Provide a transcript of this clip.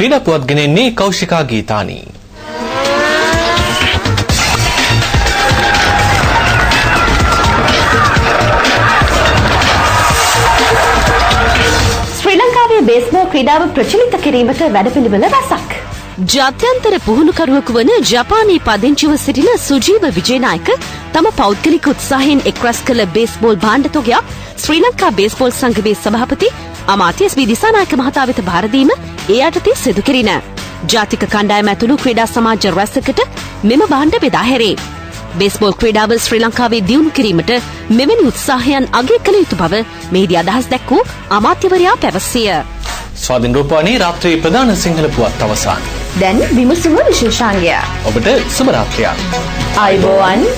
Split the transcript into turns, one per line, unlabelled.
ක්‍රීඩා පුවත් ගෙනෙන්නේ කෞශිකා ගීතානි.
ශ්‍රී ලංකාවේ බේස්බෝල් ක්‍රීඩාව ප්‍රචලිත කිරීමට වැඩපිළිවෙළ රැසක්.
ජාත්‍යන්තර පුහුණුකරුවෙකු වන ජපානයේ පදිංචිව සිටින සුජීව විජේනායක තම පෞද්ගලික උත්සාහයෙන් එක්රැස් කළ බේස්බෝල් භාණ්ඩ තොගයක් ශ්‍රී ලංකා බේස්බෝල් සංගමේ සභාපති අමාත්‍ය එස්.වී. දිසානායක මහතා වෙත භාර දීම ඒ යටතේ සිදු කෙරින. ජාතික කණ්ඩායම ඇතුළු ක්‍රීඩා සමාජ රැසකට මෙම භාණ්ඩ බෙදා හැරේ. බේස්බෝල් ක්‍රීඩාව ශ්‍රී ලංකාවේ දියුණු කිරීමට මෙවැනි උත්සාහයන් අගය කළ යුතු බව මෙහිදී අදහස් දැක්වූ අමාත්‍යවරයා පැවසිය.
ස්වාධීන රූපවාහිනී රාත්‍රී ප්‍රධාන සිංහල පුවත් අවසන්.
දැන් විමසුම විශේෂාංගය.
ඔබට සුබ රාත්‍රියක්.
ආයුබෝවන්.